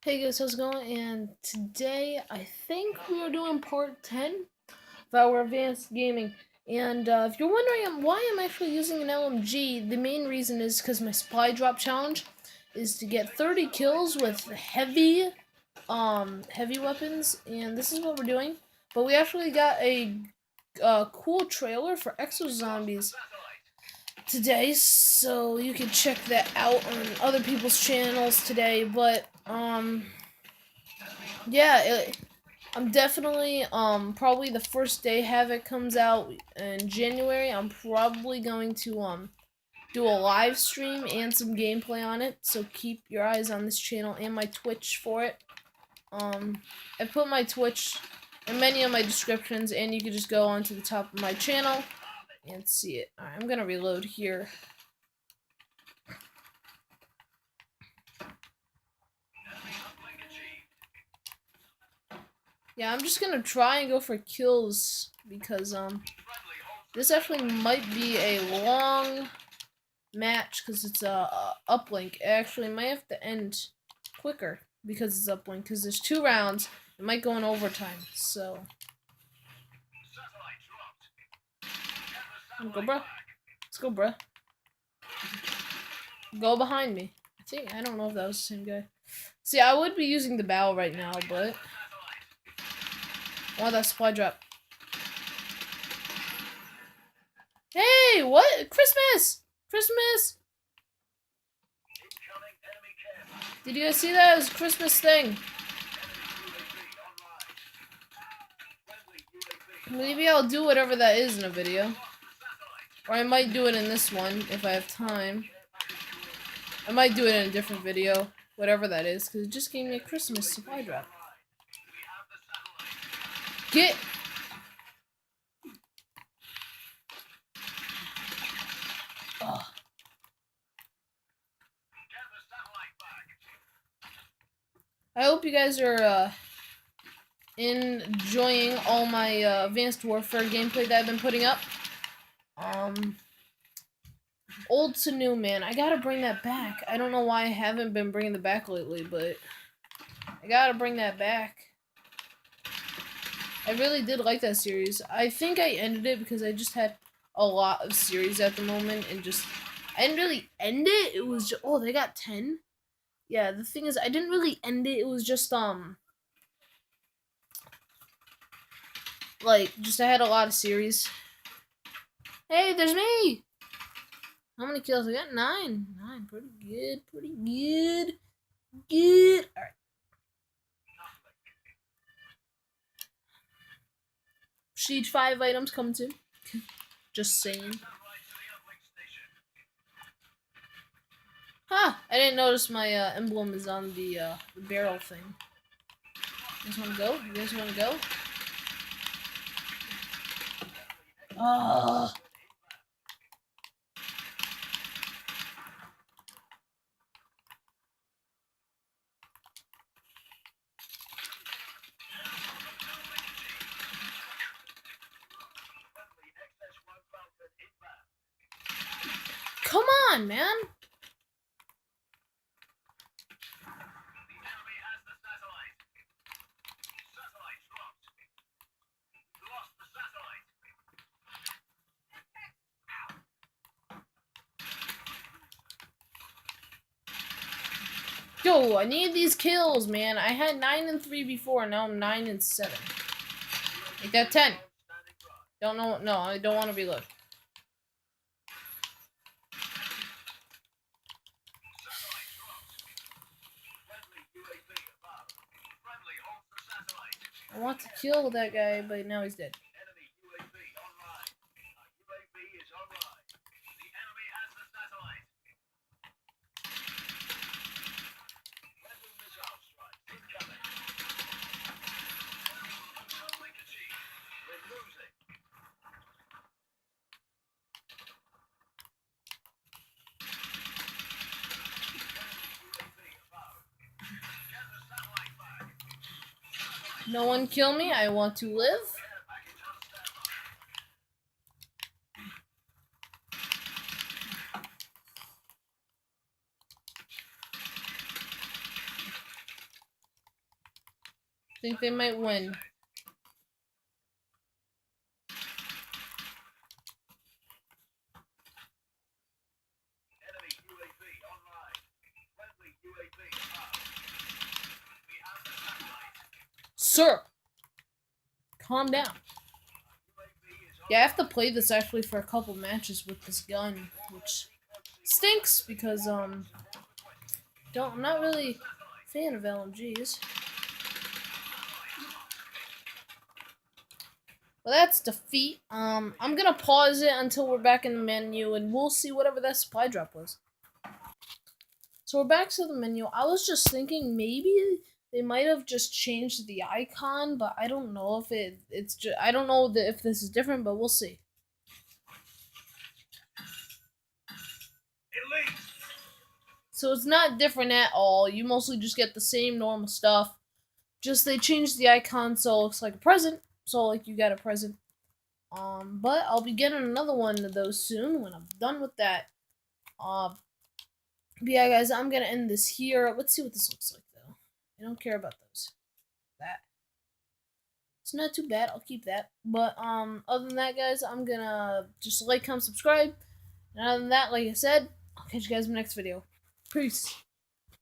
Hey guys, how's it going? And today I think we are doing part 10 of our advanced gaming. And if you're wondering why I'm actually using an LMG, the main reason is because my supply drop challenge is to get 30 kills with heavy weapons, and this is what we're doing. But we actually got a cool trailer for Exo Zombies today, so you can check that out on other people's channels today. But yeah, I'm definitely probably the first day Havoc comes out in January. I'm probably going to do a live stream and some gameplay on it. So keep your eyes on this channel and my Twitch for it. I put my Twitch and many of my descriptions, and you can just go onto the top of my channel and see it. Alright, I'm gonna reload here. Yeah, I'm just gonna try and go for kills because this actually might be a long match because it's a uplink. It actually might have to end quicker because it's uplink because there's 2 rounds. It might go in overtime. So let's go, bro. Let's go, bro. Go behind me. I don't know if that was the same guy. See, I would be using the bow right now, but I want that supply drop. Hey, what? Christmas! Christmas! Did you guys see that? It was a Christmas thing. Maybe I'll do whatever that is in a video. Or I might do it in this one if I have time. I might do it in a different video, whatever that is, because it just gave me a Christmas supply drop. Get! Ugh. I hope you guys are enjoying all my Advanced Warfare gameplay that I've been putting up. Old to new, man. I gotta bring that back. I don't know why I haven't been bringing it back lately, but I gotta bring that back. I really did like that series. I think I ended it because I just had a lot of series at the moment, and I didn't really end it. It was just, oh, they got 10. Yeah, the thing is, I didn't really end it. It was just like I had a lot of series. Hey, there's me. How many kills I got? 9. 9. Pretty good. Pretty good. Good. All right. Siege 5 items coming soon. Just saying. Huh, I didn't notice my emblem is on the barrel thing. You guys wanna go? You guys wanna go? Oh. Come on, man! Yo, I need these kills, man. I had 9 and 3 before, now I'm 9 and 7. I got 10. Don't know. No, I don't want to reload. I want to kill that guy, but now he's dead. No one kill me. I want to live. Think they might win. Sir, calm down. Yeah, I have to play this actually for a couple matches with this gun, which stinks because I'm not really a fan of LMGs. Well, that's defeat. I'm gonna pause it until we're back in the menu, and we'll see whatever that supply drop was. So we're back to the menu. I was just thinking maybe they might have just changed the icon, but I don't know if it's just I don't know if this is different, but we'll see. So it's not different at all. You mostly just get the same normal stuff. Just they changed the icon so it looks like a present. So like you got a present. But I'll be getting another one of those soon when I'm done with that. But yeah, guys, I'm gonna end this here. Let's see what this looks like though. I don't care about those. That. It's not too bad. I'll keep that. But other than that, guys, I'm gonna just like, comment, subscribe. And other than that, like I said, I'll catch you guys in the next video. Peace.